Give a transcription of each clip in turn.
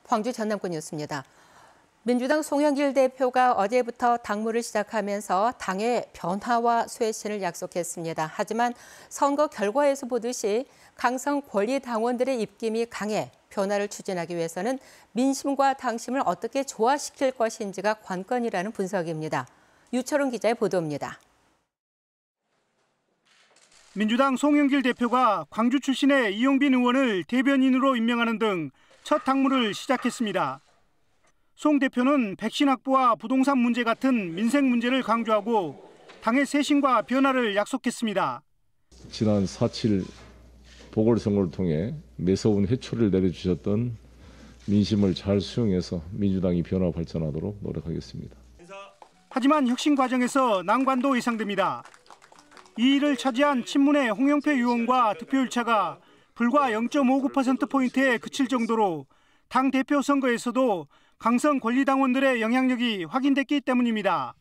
광주 전남권 뉴스입니다. 민주당 송영길 대표가 어제부터 당무를 시작하면서 당의 변화와 쇄신을 약속했습니다. 하지만 선거 결과에서 보듯이 강성 권리 당원들의 입김이 강해 변화를 추진하기 위해서는 민심과 당심을 어떻게 조화시킬 것인지가 관건이라는 분석입니다. 유철웅 기자의 보도입니다. 민주당 송영길 대표가 광주 출신의 이용빈 의원을 대변인으로 임명하는 등 첫 당무를 시작했습니다. 송 대표는 백신 확보와 부동산 문제 같은 민생 문제를 강조하고 당의 쇄신과 변화를 약속했습니다. 지난 4.7 보궐선거를 통해 매서운 회초리를 내려주셨던 민심을 잘 수용해서 민주당이 변화 발전하도록 노력하겠습니다. 하지만 혁신 과정에서 난관도 예상됩니다. 2위를 차지한 친문의 홍영표 의원과 득표율차가 불과 0.59%포인트에 그칠 정도로 당대표 선거에서도 강성 권리당원들의 영향력이 확인됐기 때문입니다.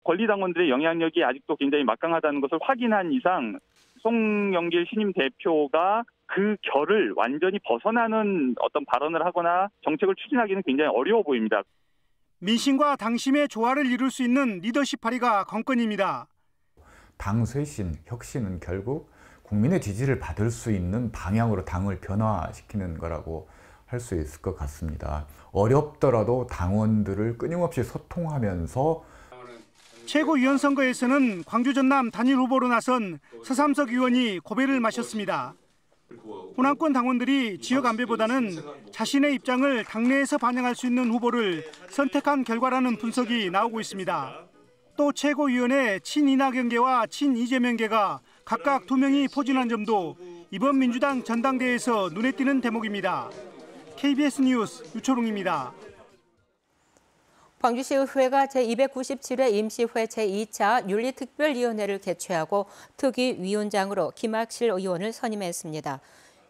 권리당원들의 영향력이 아직도 굉장히 막강하다는 것을 확인한 이상 송영길 신임 대표가 그 결을 완전히 벗어나는 어떤 발언을 하거나 정책을 추진하기는 굉장히 어려워 보입니다. 민심과 당심의 조화를 이룰 수 있는 리더십 발휘가 관건입니다. 당 쇄신, 혁신은 결국 국민의 지지를 받을 수 있는 방향으로 당을 변화시키는 거라고 할 수 있을 것 같습니다. 어렵더라도 당원들을 끊임없이 소통하면서 최고위원 선거에서는 광주 전남 단일 후보로 나선 서삼석 의원이 고배를 마셨습니다. 호남권 당원들이 지역 안배보다는 자신의 입장을 당내에서 반영할 수 있는 후보를 선택한 결과라는 분석이 나오고 있습니다. 또 최고위원의 친이낙연계와 친이재명계가 각각 2명이 포진한 점도 이번 민주당 전당대회에서 눈에 띄는 대목입니다. KBS 뉴스 유초롱입니다. 광주시의회가 제297회 임시회 제2차 윤리특별위원회를 개최하고 특위위원장으로 김학실 의원을 선임했습니다.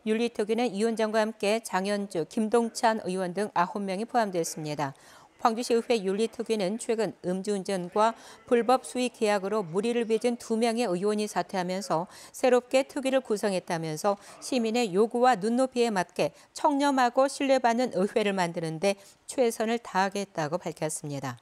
윤리특위는 위원장과 함께 장현주, 김동찬 의원 등 9명이 포함됐습니다. 광주시의회 윤리특위는 최근 음주운전과 불법 수익 계약으로 물의를 빚은 2명의 의원이 사퇴하면서 새롭게 특위를 구성했다면서 시민의 요구와 눈높이에 맞게 청렴하고 신뢰받는 의회를 만드는 데 최선을 다하겠다고 밝혔습니다.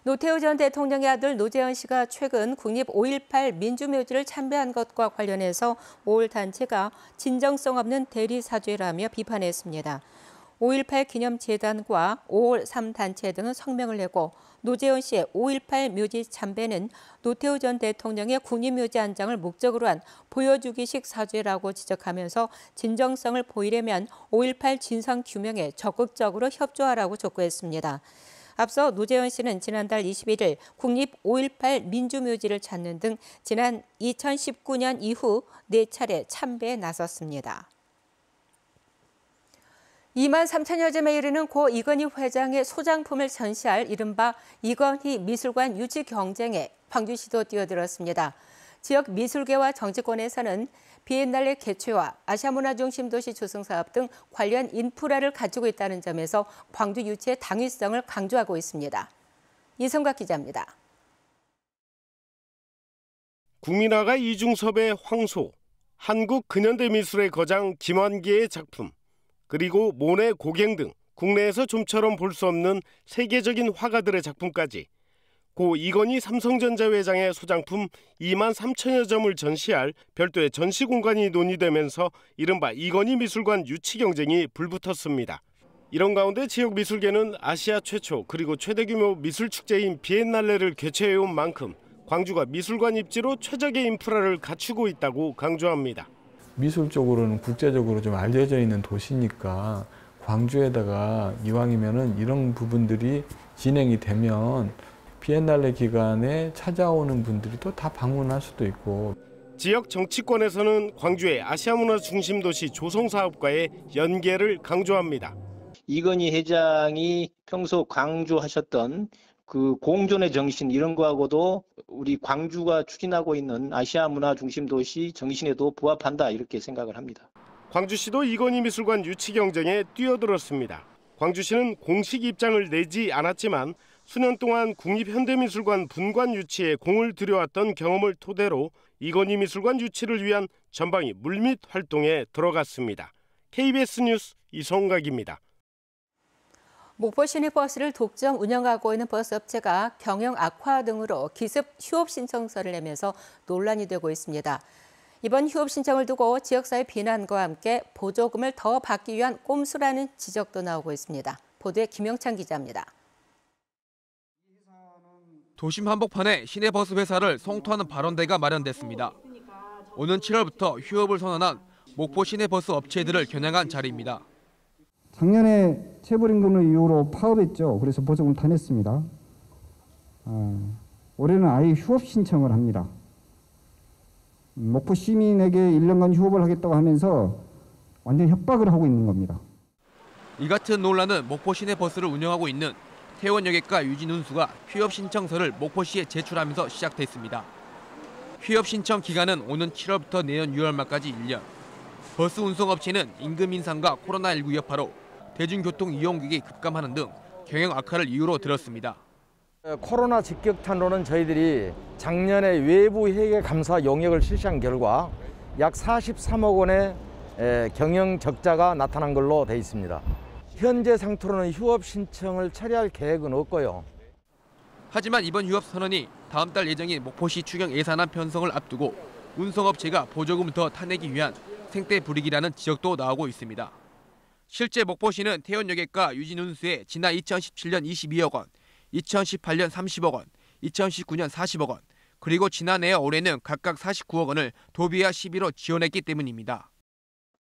노태우 전 대통령의 아들 노재현 씨가 최근 국립 5.18 민주묘지를 참배한 것과 관련해서 5월 단체가 진정성 없는 대리사죄라며 비판했습니다. 5.18 기념재단과 5월 3단체 등은 성명을 내고 노재현 씨의 5.18 묘지 참배는 노태우 전 대통령의 국립묘지 안장을 목적으로 한 보여주기식 사죄라고 지적하면서 진정성을 보이려면 5.18 진상규명에 적극적으로 협조하라고 촉구했습니다. 앞서 노재현 씨는 지난달 21일 국립 5.18 민주묘지를 찾는 등 지난 2019년 이후 4차례 참배에 나섰습니다. 2만 3천여 점에 이르는 고 이건희 회장의 소장품을 전시할 이른바 이건희 미술관 유치 경쟁에 광주시도 뛰어들었습니다. 지역 미술계와 정치권에서는 비엔날레 개최와 아시아문화중심도시 조성사업 등 관련 인프라를 가지고 있다는 점에서 광주 유치의 당위성을 강조하고 있습니다. 이성각 기자입니다. 국민화가 이중섭의 황소, 한국 근현대미술의 거장 김환기의 작품, 그리고 모네 고갱 등 국내에서 좀처럼 볼 수 없는 세계적인 화가들의 작품까지 고 이건희 삼성전자 회장의 소장품 2만 3천여 점을 전시할 별도의 전시 공간이 논의되면서 이른바 이건희 미술관 유치 경쟁이 불붙었습니다. 이런 가운데 지역 미술계는 아시아 최초 그리고 최대 규모 미술 축제인 비엔날레를 개최해온 만큼 광주가 미술관 입지로 최적의 인프라를 갖추고 있다고 강조합니다. 미술적으로는 국제적으로 좀 알려져 있는 도시니까 광주에다가 이왕이면은 이런 부분들이 진행이 되면 비엔날레 기간에 찾아오는 분들이 또 다 방문할 수도 있고. 지역 정치권에서는 광주의 아시아문화중심도시 조성사업과의 연계를 강조합니다. 이건희 회장이 평소 강조하셨던 그 공존의 정신 이런 거하고도 우리 광주가 추진하고 있는 아시아 문화 중심 도시 정신에도 부합한다 이렇게 생각을 합니다. 광주시도 이건희 미술관 유치 경쟁에 뛰어들었습니다. 광주시는 공식 입장을 내지 않았지만 수년 동안 국립현대미술관 분관 유치에 공을 들여왔던 경험을 토대로 이건희 미술관 유치를 위한 전방위 물밑 활동에 들어갔습니다. KBS 뉴스 이성각입니다. 목포 시내버스를 독점 운영하고 있는 버스업체가 경영 악화 등으로 기습 휴업 신청서를 내면서 논란이 되고 있습니다. 이번 휴업 신청을 두고 지역사회 비난과 함께 보조금을 더 받기 위한 꼼수라는 지적도 나오고 있습니다. 보도에 김영찬 기자입니다. 도심 한복판에 시내버스 회사를 성토하는 발언대가 마련됐습니다. 오는 7월부터 휴업을 선언한 목포 시내버스 업체들을 겨냥한 자리입니다. 작년에 체불임금을 이유로 파업했죠. 그래서 보조금 타냈습니다. 올해는 아예 휴업 신청을 합니다. 목포 시민에게 1년간 휴업을 하겠다고 하면서 완전 협박을 하고 있는 겁니다. 이 같은 논란은 목포 시내버스를 운영하고 있는 태원여객가 유진운수가 휴업 신청서를 목포시에 제출하면서 시작됐습니다. 휴업 신청 기간은 오는 7월부터 내년 6월 말까지 1년. 버스 운송업체는 임금 인상과 코로나19 여파로 대중교통 이용객이 급감하는 등 경영 악화를 이유로 들었습니다. 코로나 직격탄로는 저희들이 작년에 외부 회계 감사 용역을 실시한 결과 약 43억 원의 경영 적자가 나타난 걸로 돼 있습니다. 현재 상태로는 휴업 신청을 처리할 계획은 없고요. 하지만 이번 휴업 선언이 다음 달 예정인 목포시 추경 예산안 편성을 앞두고 운송업체가 보조금을 더 타내기 위한 생떼 부리기라는 지적도 나오고 있습니다. 실제 목포시는 태원여객가 유진운수에 지난 2017년 22억 원, 2018년 30억 원, 2019년 40억 원, 그리고 지난해와 올해는 각각 49억 원을 도비와 시비로 지원했기 때문입니다.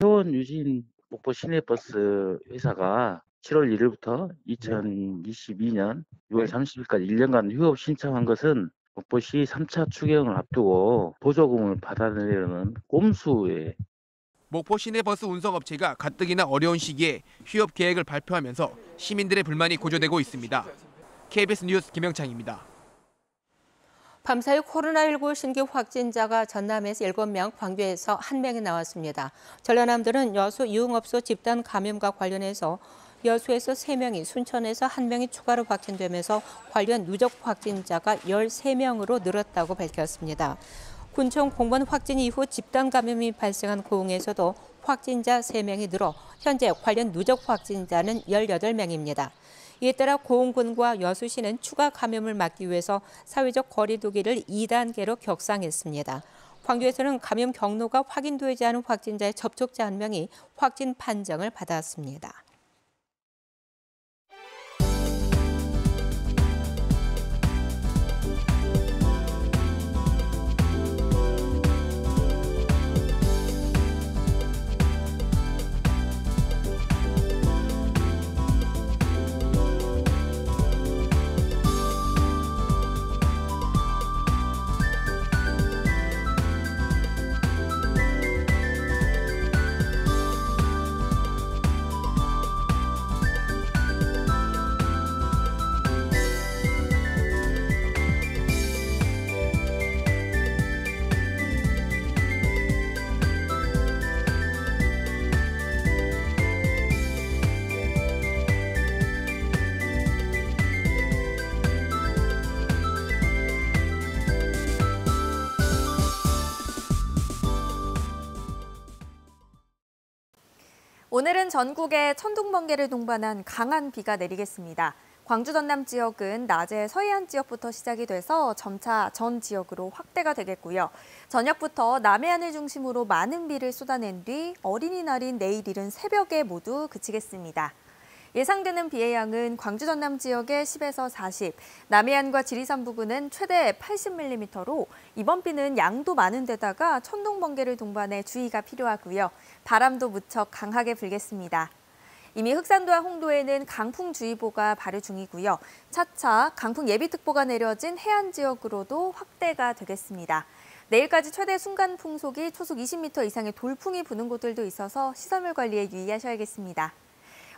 태원 유진 목포 시내버스 회사가 7월 1일부터 2022년 6월 30일까지 1년간 휴업 신청한 것은 목포시 3차 추경을 앞두고 보조금을 받아내려는 꼼수에 목포 시내버스 운송업체가 가뜩이나 어려운 시기에 휴업 계획을 발표하면서 시민들의 불만이 고조되고 있습니다. KBS 뉴스 김영창입니다. 밤사이 코로나19 신규 확진자가 전남에서 7명, 광주에서 1명이 나왔습니다. 전라남도는 여수 유흥업소 집단 감염과 관련해서 여수에서 3명이, 순천에서 1명이 추가로 확진되면서 관련 누적 확진자가 13명으로 늘었다고 밝혔습니다. 군청 공무원 확진 이후 집단 감염이 발생한 고흥에서도 확진자 3명이 늘어 현재 관련 누적 확진자는 18명입니다. 이에 따라 고흥군과 여수시는 추가 감염을 막기 위해서 사회적 거리 두기를 2단계로 격상했습니다. 광주에서는 감염 경로가 확인되지 않은 확진자의 접촉자 1명이 확진 판정을 받았습니다. 오늘은 전국에 천둥, 번개를 동반한 강한 비가 내리겠습니다. 광주 전남 지역은 낮에 서해안 지역부터 시작이 돼서 점차 전 지역으로 확대가 되겠고요. 저녁부터 남해안을 중심으로 많은 비를 쏟아낸 뒤 어린이날인 내일 이른 새벽에 모두 그치겠습니다. 예상되는 비의 양은 광주 전남 지역에 10에서 40, 남해안과 지리산 부근은 최대 80mm로 이번 비는 양도 많은 데다가 천둥, 번개를 동반해 주의가 필요하고요. 바람도 무척 강하게 불겠습니다. 이미 흑산도와 홍도에는 강풍주의보가 발효 중이고요. 차차 강풍 예비특보가 내려진 해안 지역으로도 확대가 되겠습니다. 내일까지 최대 순간 풍속이 초속 20m 이상의 돌풍이 부는 곳들도 있어서 시설물 관리에 유의하셔야겠습니다.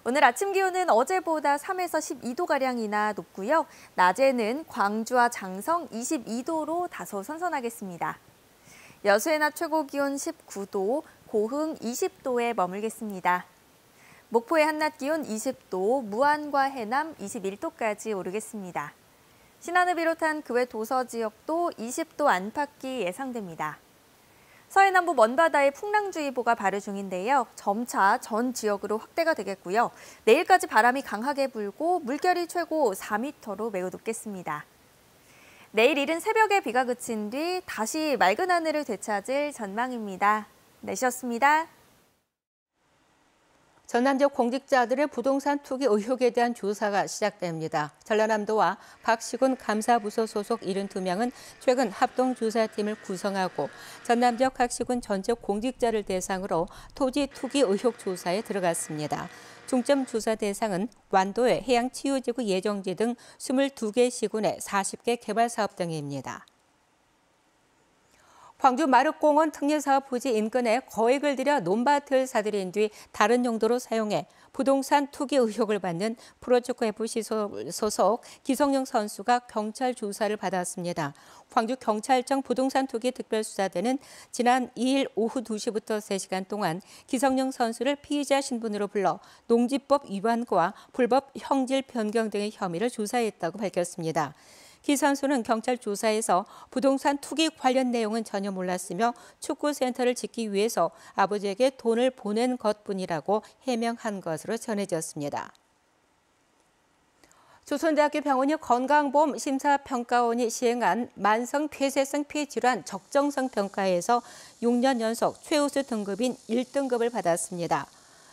오늘 아침 기온은 어제보다 3에서 12도가량이나 높고요. 낮에는 광주와 장성 22도로 다소 선선하겠습니다. 여수의 낮 최고 기온 19도, 고흥 20도에 머물겠습니다. 목포의 한낮 기온 20도, 무안과 해남 21도까지 오르겠습니다. 신안을 비롯한 그 외 도서 지역도 20도 안팎이 예상됩니다. 서해남부 먼바다에 풍랑주의보가 발효 중인데요. 점차 전 지역으로 확대가 되겠고요. 내일까지 바람이 강하게 불고 물결이 최고 4m로 매우 높겠습니다. 내일 이른 새벽에 비가 그친 뒤 다시 맑은 하늘을 되찾을 전망입니다. 날씨였습니다. 전남 지역 공직자들의 부동산 투기 의혹에 대한 조사가 시작됩니다. 전라남도와 박시군 감사부서 소속 72명은 최근 합동조사팀을 구성하고 전남 지역 박시군 전체 공직자를 대상으로 토지 투기 의혹 조사에 들어갔습니다. 중점 조사 대상은 완도의 해양치유지구 예정지 등 22개 시군의 40개 개발사업 등입니다. 광주 마륵공원 특례사업 부지 인근에 거액을 들여 논밭을 사들인 뒤 다른 용도로 사용해 부동산 투기 의혹을 받는 프로축구 FC 소속 기성용 선수가 경찰 조사를 받았습니다. 광주경찰청 부동산 투기 특별수사대는 지난 2일 오후 2시부터 3시간 동안 기성용 선수를 피의자 신분으로 불러 농지법 위반과 불법 형질 변경 등의 혐의를 조사했다고 밝혔습니다. 기 선수는 경찰 조사에서 부동산 투기 관련 내용은 전혀 몰랐으며 축구센터를 짓기 위해서 아버지에게 돈을 보낸 것뿐이라고 해명한 것으로 전해졌습니다. 조선대학교 병원이 건강보험 심사평가원이 시행한 만성폐쇄성 폐질환 적정성 평가에서 6년 연속 최우수 등급인 1등급을 받았습니다.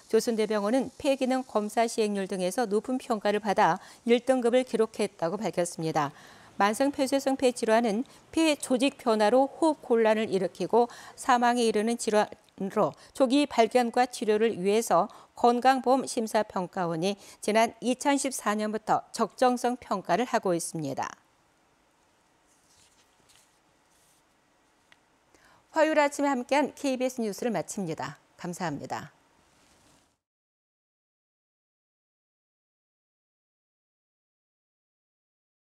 조선대병원은 폐기능 검사 시행률 등에서 높은 평가를 받아 1등급을 기록했다고 밝혔습니다. 만성폐쇄성 폐질환은 폐 조직 변화로 호흡 곤란을 일으키고 사망에 이르는 질환으로 조기 발견과 치료를 위해서 건강보험 심사평가원이 지난 2014년부터 적정성 평가를 하고 있습니다. 화요일 아침에 함께한 KBS 뉴스를 마칩니다. 감사합니다.